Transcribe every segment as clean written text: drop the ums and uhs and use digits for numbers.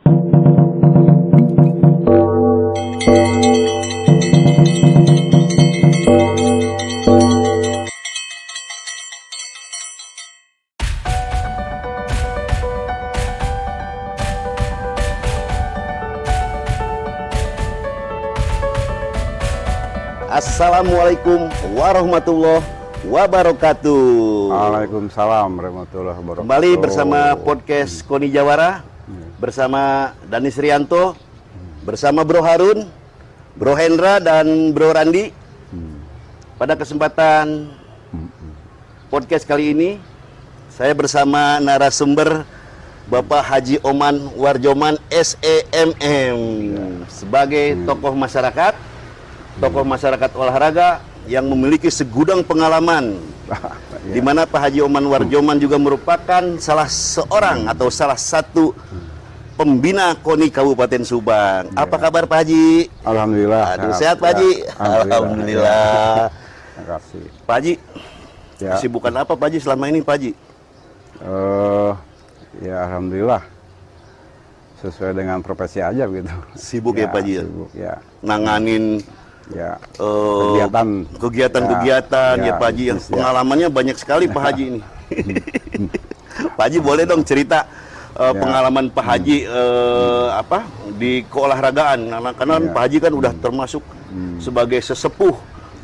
Assalamualaikum warahmatullahi wabarakatuh. Waalaikumsalam warahmatullahi wabarakatuh. Kembali bersama podcast Koni Jawara, bersama Danis Rianto, bersama Bro Harun, Bro Hendra, dan Bro Randi. Pada kesempatan podcast kali ini, saya bersama narasumber Bapak Haji Oman Warjoman SEMM sebagai tokoh masyarakat olahraga yang memiliki segudang pengalaman, di mana Pak Haji Oman Warjoman juga merupakan salah seorang atau salah satu pembina KONI Kabupaten Subang. Apa kabar Pak Haji? Alhamdulillah. Aduh, sehat Pak Haji? Alhamdulillah. Terima kasih. Pak Haji, Ya. kesibukan apa Pak Haji selama ini Pak Haji? Ya alhamdulillah. Sesuai dengan profesi aja begitu. Sibuk ya Pak Haji? Sibuk ya. Nanganin Ya. kegiatan ya Pak Haji, yang pengalamannya banyak sekali Pak Haji ini. Pak Haji boleh dong cerita pengalaman Pak Haji di keolahragaan, karena Pak Haji kan udah termasuk sebagai sesepuh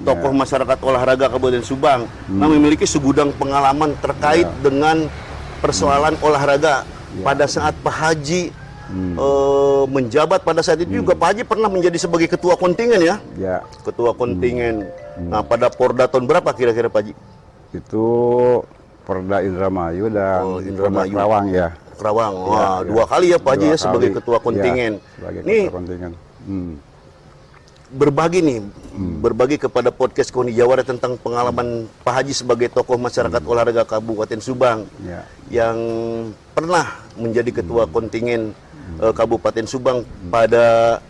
tokoh masyarakat olahraga Kabupaten Subang, nah memiliki segudang pengalaman terkait dengan persoalan olahraga. Pada saat Pak Haji menjabat pada saat itu juga Pak Haji pernah menjadi sebagai ketua kontingen ya? Ya. Ketua kontingen. Nah, pada Porda tahun berapa kira-kira Pak Haji? Itu Porda Indramayu dan Indramayu Kerawang ya. Kerawang. Wah, dua kali ya Pak Haji ya sebagai ketua kontingen. Sebagai Nih, ketua kontingen. berbagi kepada podcast Koni Jawara tentang pengalaman Pak Haji sebagai tokoh masyarakat olahraga Kabupaten Subang yang pernah menjadi ketua kontingen Kabupaten Subang pada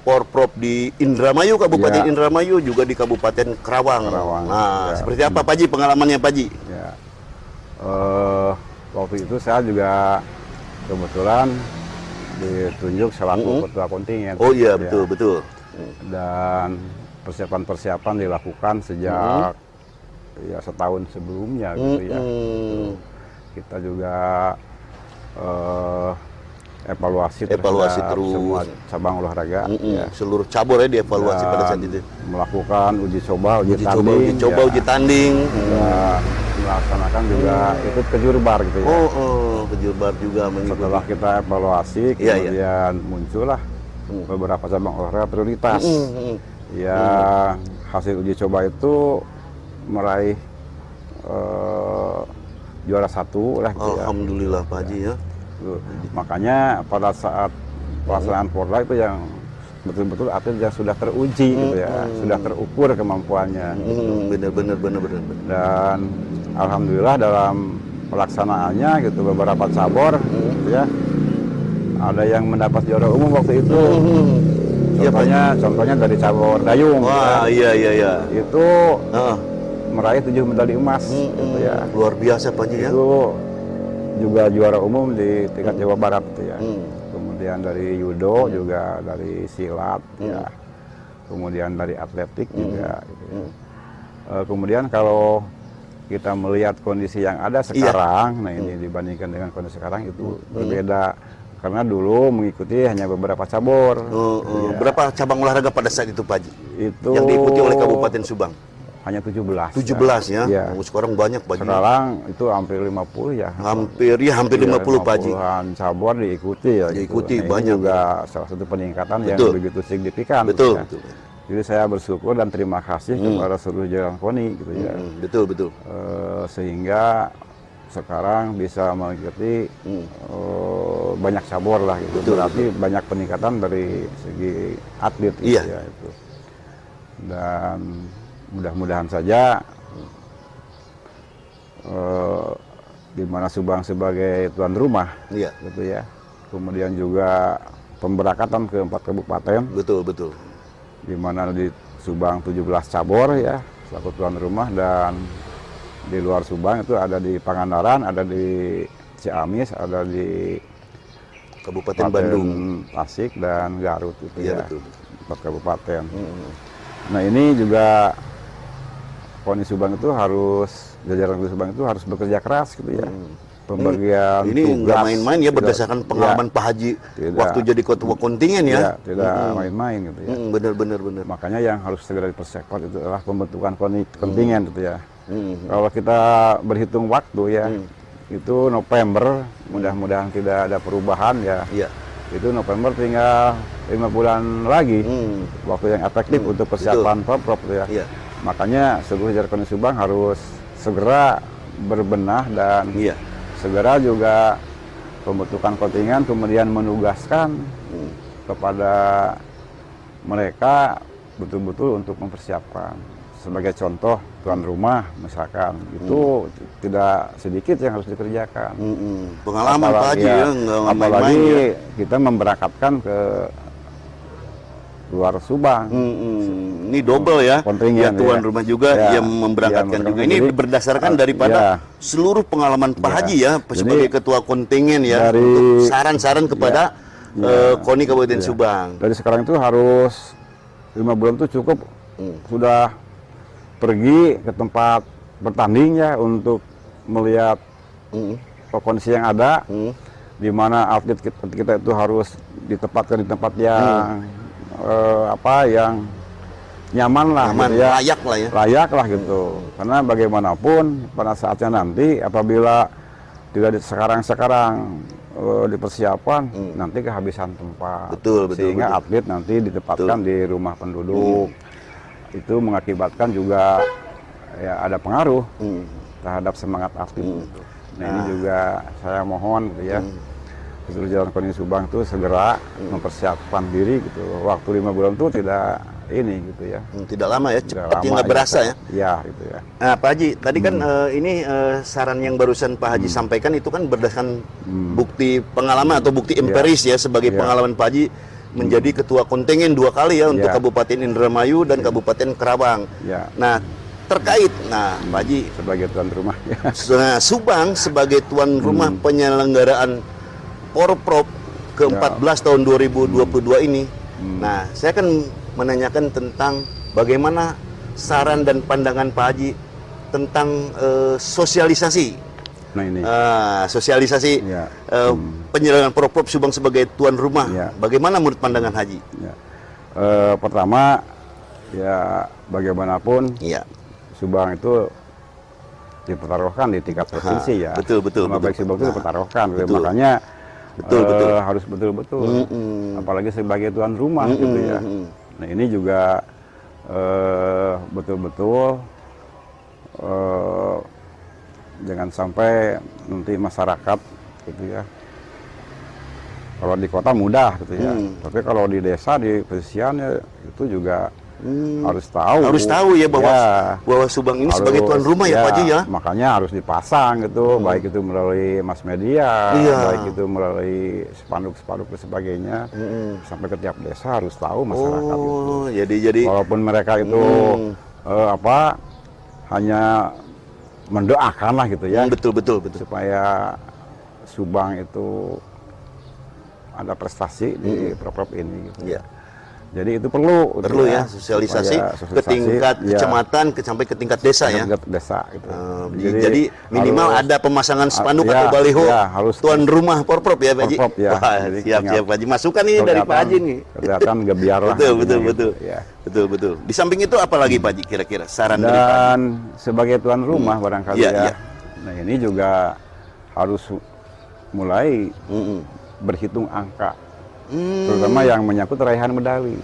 Porprov di Indramayu, Kabupaten Indramayu, juga di Kabupaten Kerawang. Nah, seperti apa Pak Haji pengalamannya Pak Haji? Ya. Waktu itu saya juga kebetulan ditunjuk selaku ketua kontingen. Oh iya, betul. Dan persiapan-persiapan dilakukan sejak ya setahun sebelumnya gitu ya. Kita juga evaluasi terus semua cabang olahraga, seluruh cabur ya dievaluasi pada saat itu. Melakukan uji coba, uji tanding. Melaksanakan juga ikut ke Jurbar gitu ya. Ke Jurbar juga mengikuti. Setelah kita evaluasi, kemudian muncullah beberapa cabang olahraga prioritas. Hasil uji coba itu meraih juara 1 lah gitu. Alhamdulillah Pak Haji ya. Makanya pada saat pelaksanaan Porda itu yang betul-betul atlet yang sudah teruji gitu ya, sudah terukur kemampuannya. Benar. Dan alhamdulillah dalam pelaksanaannya gitu beberapa cabur gitu ya, ada yang mendapat juara umum waktu itu. Contohnya dari cabur dayung. Wah, iya. Itu meraih 7 medali emas gitu ya. Luar biasa Pak Haji ya. Itu juga juara umum di tingkat Jawa Barat gitu ya. Kemudian dari judo juga, dari silat ya. Kemudian dari atletik juga gitu ya. Kemudian kalau kita melihat kondisi yang ada sekarang, nah ini dibandingkan dengan kondisi sekarang itu berbeda. Karena dulu mengikuti hanya beberapa cabur. Berapa cabang olahraga pada saat itu Pak Haji? Itu yang diikuti oleh Kabupaten Subang? Hanya 17. 17 ya? Sekarang banyak Pak Haji. Sekarang itu hampir 50 ya. Hampir 50 Pak Haji. 50-an cabur diikuti ya. Diikuti gitu. banyak. Juga salah satu peningkatan yang begitu signifikan. Betul. Jadi saya bersyukur dan terima kasih kepada seluruh jajaran KONI gitu ya. Betul. Sehingga sekarang bisa mengikuti banyak cabur lah gitu. Berarti banyak peningkatan dari segi atlet gitu ya itu. Dan mudah-mudahan saja di mana Subang sebagai tuan rumah gitu ya. Kemudian juga pemberangkatan ke 4 kabupaten. Betul. Di mana di Subang 17 cabur ya selaku tuan rumah, dan di luar Subang itu ada di Pangandaran, ada di Ciamis, ada di Kabupaten Bandung. Tasik dan Garut itu Iya, ya. betul. 4 kabupaten. Nah ini juga KONI Subang itu harus, jajaran KONI Subang itu harus bekerja keras gitu ya. Pembagian Ini nggak tugas main-main ya, berdasarkan pengalaman Pak Haji waktu jadi ketua kontingen ya. tidak main-main gitu ya. Bener. Makanya yang harus segera dipercepat itu adalah pembentukan kontingen gitu ya. Kalau kita berhitung waktu ya, itu November, mudah-mudahan tidak ada perubahan ya. Iya. Itu November tinggal 5 bulan lagi, waktu yang efektif untuk persiapan Porprov gitu ya. Iya. Makanya seluruh jajaran KONI Subang harus segera berbenah dan segera juga pembentukan kontingen, kemudian menugaskan kepada mereka betul-betul untuk mempersiapkan. Sebagai contoh, tuan rumah misalkan, itu tidak sedikit yang harus dikerjakan. Pengalaman Pak Haji ya, nggak main-main apalagi ya. kita memberangkatkan ke luar Subang. Ini double ya, Kontingen, ya tuan ya. rumah juga Ya, yang memberangkatkan ya, juga. Ini jadi, berdasarkan daripada seluruh pengalaman Pak Haji ya, sebagai ketua kontingen ya, dari- untuk saran-saran kepada KONI Kabupaten Subang. Dari sekarang itu harus 5 bulan itu cukup sudah pergi ke tempat bertanding ya untuk melihat kondisi yang ada, di mana atlet kita itu harus ditempatkan di tempat yang yang nyaman lah, gitu ya. Layak lah ya. Layak lah gitu. Karena bagaimanapun pada saatnya nanti apabila tidak sekarang dipersiapkan, nanti kehabisan tempat. Betul, Sehingga betul. atlet nanti ditempatkan di rumah penduduk. Itu mengakibatkan juga ya ada pengaruh terhadap semangat atlet gitu. Nah, ini juga saya mohon gitu ya, seluruh jajaran KONI Subang itu segera mempersiapkan diri gitu. Waktu 5 bulan itu tidak ini gitu ya. Tidak lama ya, Tidak cepat ya, lama nggak berasa ya. Ya gitu ya. Nah, Pak Haji, tadi kan ini saran yang barusan Pak Haji sampaikan itu kan berdasarkan bukti pengalaman atau bukti empiris ya, sebagai pengalaman Pak Haji menjadi ketua kontingen 2 kali ya untuk Kabupaten Indramayu dan Kabupaten Kerawang. Nah, terkait, Pak Haji, Sebagai tuan rumah ya. Subang sebagai tuan rumah penyelenggaraan Porprov ke-14 tahun 2022 ini. Nah, saya akan menanyakan tentang bagaimana saran dan pandangan Pak Haji tentang sosialisasi. Nah ini. Sosialisasi penyelenggaraan Porprov Subang sebagai tuan rumah. Bagaimana menurut pandangan Haji? Pertama, ya bagaimanapun Subang itu dipertaruhkan di tingkat provinsi ya. Betul. Nama baik Subang itu dipertaruhkan. Makanya harus betul-betul. Apalagi sebagai tuan rumah gitu ya. Nah ini juga betul-betul jangan sampai nanti masyarakat gitu ya. Kalau di kota mudah gitu ya. Tapi kalau di desa, di pesisian ya itu juga harus tahu. Harus tahu ya bahwa Subang ini sebagai tuan rumah ya Pak Haji ya. Makanya harus dipasang gitu, baik itu melalui mass media, baik itu melalui spanduk-spanduk dan sebagainya. Sampai ke tiap desa harus tahu masyarakat gitu. Jadi walaupun mereka itu hanya mendoakan lah gitu ya. Betul. Supaya Subang itu ada prestasi di Porprov ini gitu. Jadi itu perlu ya sosialisasi ke tingkat kecamatan sampai ke tingkat desa ya. Desa gitu. Jadi minimal ada pemasangan spanduk atau baliho tuan rumah Porprov ya Pak Haji. Siap Pak Haji. Masukan nih dari Pak Haji nih. Kelihatan gebiar lah. Betul. Di samping itu apa lagi Pak Haji kira-kira saran dari Pak Haji? Dan sebagai tuan rumah barangkali ya. Nah ini juga harus mulai berhitung angka. Terutama yang menyangkut raihan medali.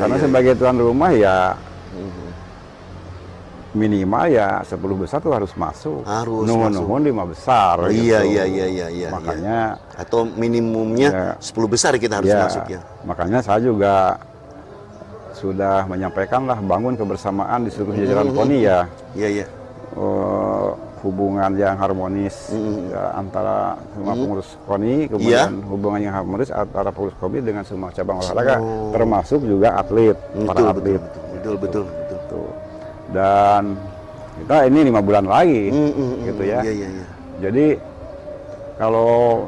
Karena sebagai tuan rumah ya minimal ya 10 besar tuh harus masuk. Nuhun-nuhun 5 besar. Iya. Makanya atau minimumnya 10 besar kita harus masuk ya. Makanya saya juga sudah menyampaikan lah bangun kebersamaan di seluruh jajaran KONI ya. Iya. Hubungan yang harmonis ya, antara semua pengurus KONI, kemudian hubungan yang harmonis antara pengurus KONI dengan semua cabang olahraga, termasuk juga atlet, para atlet. Betul. Dan kita ini 5 bulan lagi, gitu ya. Iya. Jadi kalau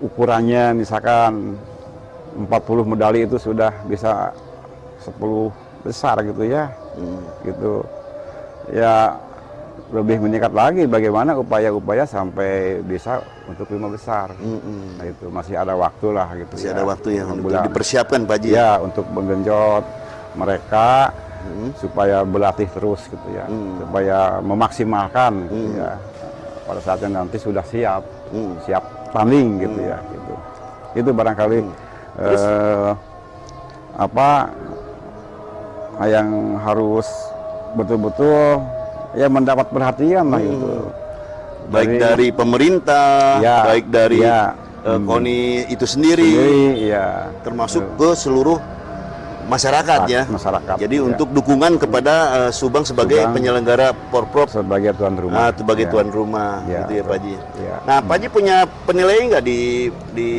ukurannya misalkan 40 medali itu sudah bisa 10 besar gitu ya. Gitu. Ya lebih meningkat lagi bagaimana upaya-upaya sampai bisa untuk 5 besar. Nah, itu masih ada waktu lah gitu. Masih ya. ada waktu yang untuk Bulan. dipersiapkan Pak Haji. Ya, untuk menggenjot mereka supaya berlatih terus gitu ya, supaya memaksimalkan gitu ya. Pada saatnya nanti sudah siap tanding gitu ya. Gitu. Itu barangkali apa yang harus betul-betul ya mendapat perhatian lah itu. Baik dari pemerintah, Ya, baik dari ya. KONI itu sendiri, ya. termasuk ke seluruh masyarakat ya. Masyarakat. Jadi ya. untuk dukungan kepada Subang sebagai Subang penyelenggara Porprov, sebagai tuan rumah. sebagai ya. tuan rumah, Ya, gitu ya Pak Haji. ya. Nah, Pak Haji punya penilaian nggak di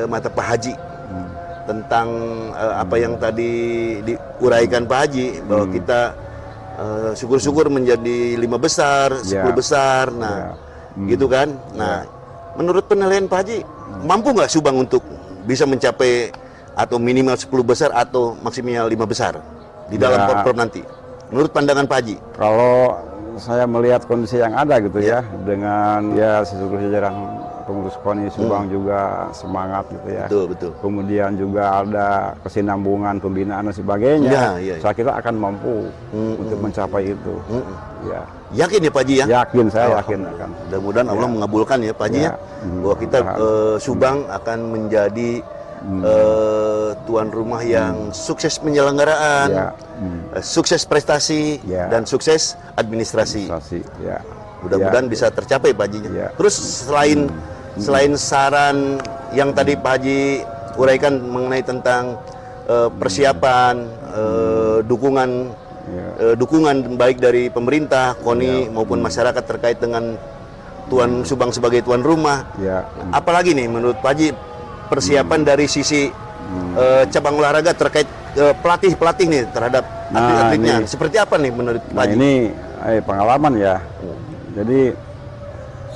mata Pak Haji tentang apa yang tadi diuraikan Pak Haji bahwa kita syukur-syukur menjadi 5 besar, 10 besar, nah gitu kan. Nah, menurut penilaian Pak Haji, mampu nggak Subang untuk bisa mencapai atau minimal 10 besar atau maksimal 5 besar di dalam Porprov nanti? Menurut pandangan Pak Haji? Kalau saya melihat kondisi yang ada gitu ya, dengan ya seluruh jajaran pengurus KONI Subang juga semangat gitu ya. Betul. Kemudian juga ada kesinambungan pembinaan dan sebagainya. Ya. Saya kira akan mampu untuk mencapai itu. Ya. Yakin ya Pak Haji ya? Yakin, saya yakin akan. Mudah-mudahan Allah mengabulkan ya Pak Haji ya. Bahwa kita Subang akan menjadi tuan rumah yang sukses penyelenggaraan, sukses prestasi, dan sukses administrasi. Ya. Mudah-mudahan bisa tercapai Pak Haji. Ya. Terus selain saran yang tadi Pak Haji uraikan mengenai tentang persiapan, dukungan baik dari pemerintah, KONI maupun masyarakat terkait dengan tuan Subang sebagai tuan rumah. Apalagi nih menurut Pak Haji persiapan dari sisi cabang olahraga terkait pelatih nih terhadap atlet-atletnya. Seperti apa nih menurut Pak Haji? Ini pengalaman ya. Jadi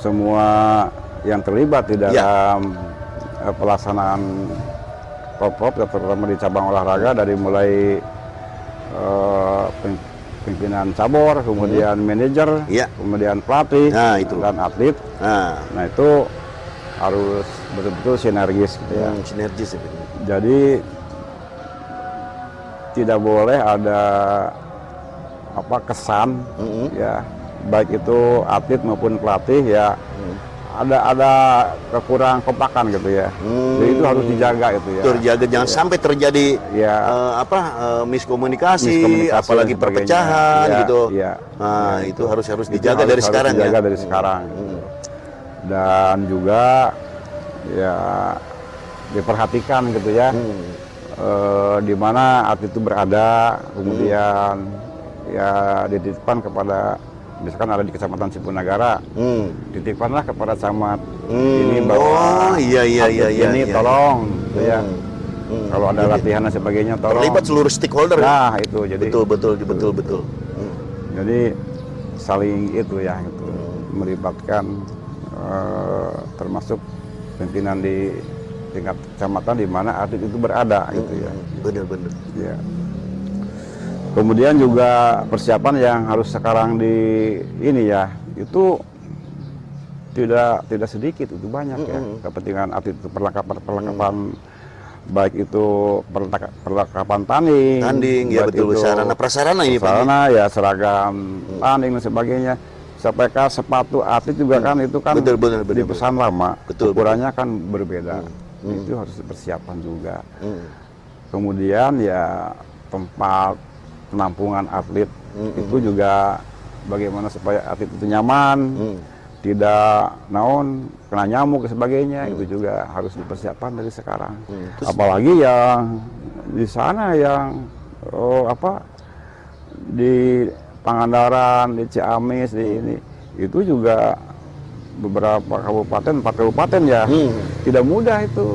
semua yang terlibat di dalam pelaksanaan Porprov, terutama di cabang olahraga, dari mulai pimpinan cabur, kemudian manajer, kemudian pelatih, dan atlet. Nah itu harus betul-betul sinergis gitu ya. Sinergis. Jadi tidak boleh ada kesan ya, baik itu atlet maupun pelatih ya, ada kekurang kompakan gitu ya. Jadi itu harus dijaga gitu ya. Terjaga, jangan sampai terjadi miskomunikasi, apalagi perpecahan gitu. Nah, itu harus dijaga dari sekarang ya. Dijaga dari sekarang. Dan juga ya diperhatikan gitu ya. Di mana atlet itu berada, kemudian ya dititipkan kepada, misalkan ada di Kecamatan Sipunagara, titipkanlah kepada camat ini bahwa ini tolong, gitu ya. Kalau ada latihan dan sebagainya tolong. Terlibat seluruh stakeholder. Nah itu jadi betul. Jadi saling itu ya, gitu, melibatkan termasuk pimpinan di tingkat kecamatan di mana atlet itu berada gitu ya. Benar. Ya. Kemudian juga persiapan yang harus sekarang ini ya, itu tidak sedikit, itu banyak ya. Kepentingan atlet itu perlengkapan baik itu perlengkapan tanding ya betul, sarana prasarana ini Pak. Sarana ya, seragam tanding dan sebagainya. Sampai ke sepatu atlet juga kan itu kan dipesan lama, ukurannya kan berbeda. Itu harus dipersiapkan juga. Kemudian ya tempat penampungan atlet itu juga bagaimana supaya atlet itu nyaman, tidak kena nyamuk dan sebagainya, itu juga harus dipersiapkan dari sekarang. Apalagi yang di sana yang di Pangandaran, di Ciamis, di ini, itu juga beberapa kabupaten, 4 kabupaten ya, tidak mudah itu.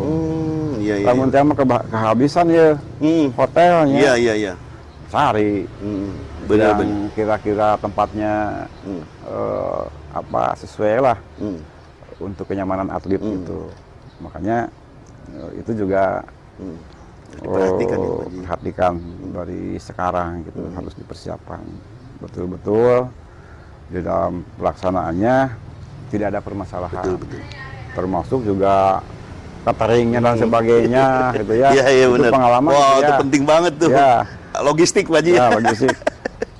Namun kehabisan ya hotelnya. Iya. Cari yang kira-kira tempatnya sesuai lah untuk kenyamanan atlet gitu. Makanya itu juga diperhatikan ya, Pak Haji. perhatikan dari sekarang gitu, harus dipersiapkan betul-betul di dalam pelaksanaannya tidak ada permasalahan. Betul. Termasuk juga cateringnya dan sebagainya gitu ya. Iya, itu benar. pengalaman Wah, ya. itu penting banget tuh. Ya. Logistik, Pak Haji. Ya, logistik.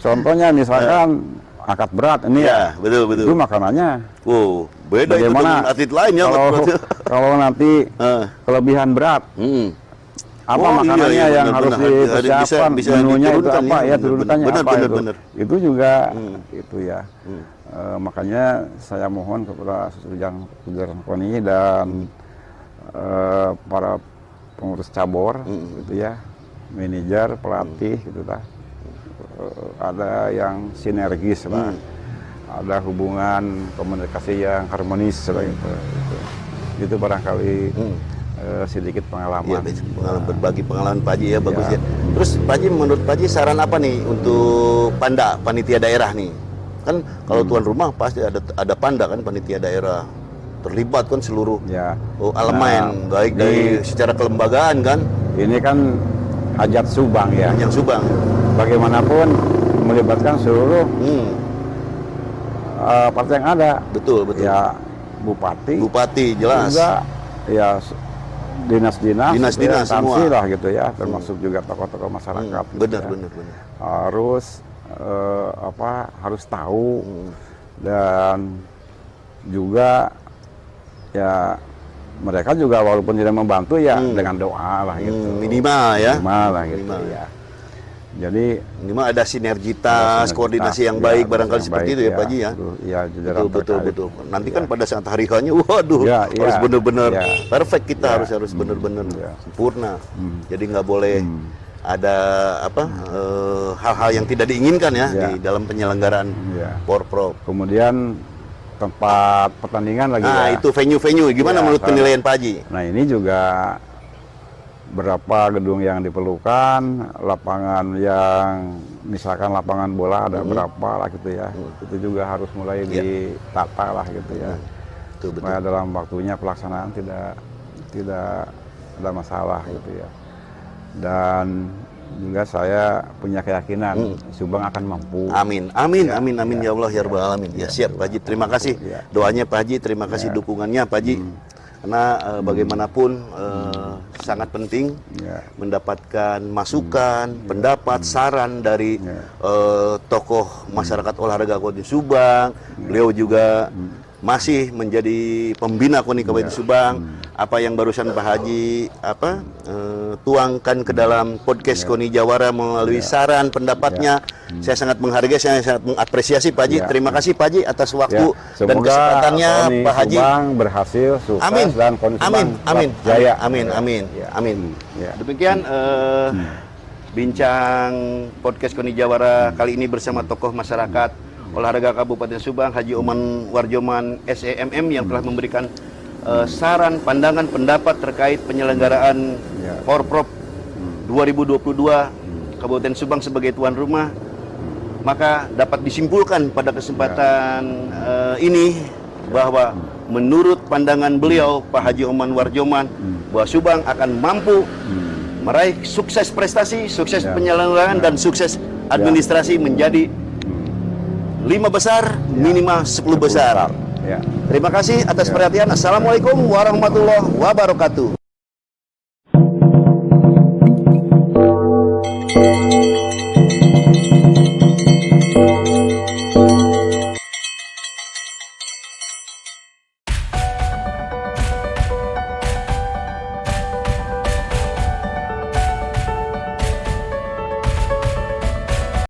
Contohnya misalkan angkat berat ini Ya, betul. itu makanannya. Wow, beda itu Bagaimana dengan atlet lain ya. kalau nanti kelebihan berat, apa makanannya yang harus dipersiapkan, menunya itu apa ya, turutannya apa itu. Benar. Itu juga itu ya. Makanya saya mohon kepada Sujang Koni dan para pengurus cabur gitu ya, manajer, pelatih gitu lah. Ada yang sinergis lah, ada hubungan komunikasi yang harmonis lah gitu. Itu barangkali sedikit pengalaman. Ya, berbagi pengalaman Pak Haji ya, bagus ya. Terus Pak Haji, menurut Pak Haji saran apa nih untuk panitia daerah nih? Kan kalau tuan rumah pasti ada panda kan, panitia daerah terlibat kan seluruh elemen, baik dari secara kelembagaan kan. Ini kan hajat Subang ya. Yang Subang. Bagaimanapun melibatkan seluruh partai yang ada. Betul. Ya bupati jelas. Juga ya dinas-dinas semua lah gitu ya, termasuk juga tokoh-tokoh masyarakat. Benar. Harus harus tahu dan juga ya mereka juga walaupun tidak membantu ya dengan doa lah gitu. Minimal ya. Minimal lah gitu ya. Jadi minimal ada sinergitas, koordinasi yang baik barangkali seperti itu ya Pak Haji ya. Iya, betul. Nanti kan pada saat hari H-nya waduh harus benar-benar perfect, kita harus benar-benar sempurna. Jadi nggak boleh ada hal-hal yang tidak diinginkan ya di dalam penyelenggaraan Porprov. Kemudian tempat pertandingan lagi itu venue gimana menurut penilaian Pak Haji? Nah, ini juga berapa gedung yang diperlukan, lapangan yang misalkan lapangan bola ada berapa lah gitu ya. Itu juga harus mulai ditata lah gitu ya. Supaya dalam waktunya pelaksanaan tidak ada masalah gitu ya. Dan juga saya punya keyakinan Subang akan mampu. Amin ya Allah ya Rabbal alamin. Ya siap Pak Haji, terima kasih doanya Pak Haji, terima kasih dukungannya Pak Haji. Karena bagaimanapun sangat penting mendapatkan masukan, pendapat, saran dari tokoh masyarakat olahraga Kabupaten Subang. Beliau juga masih menjadi pembina KONI Kabupaten Subang. Apa yang barusan Pak Haji tuangkan ke dalam podcast KONI Jawara melalui saran pendapatnya, saya sangat menghargai, saya sangat mengapresiasi Pak Haji. Terima kasih Pak Haji atas waktu dan kesempatannya Pak Haji. Subang berhasil, sukses dan KONI Subang jaya. Amin. Demikian bincang podcast KONI Jawara kali ini bersama tokoh masyarakat olahraga Kabupaten Subang, Haji Oman Warjoman SEMM yang telah memberikan saran, pandangan, pendapat terkait penyelenggaraan Porprov 2022 Kabupaten Subang sebagai tuan rumah. Maka dapat disimpulkan pada kesempatan ini bahwa menurut pandangan beliau Pak Haji Oman Warjoman bahwa Subang akan mampu meraih sukses prestasi, sukses penyelenggaraan dan sukses administrasi menjadi 5 besar, minimal 10 besar. Terima kasih atas perhatian. Assalamualaikum warahmatullahi wabarakatuh.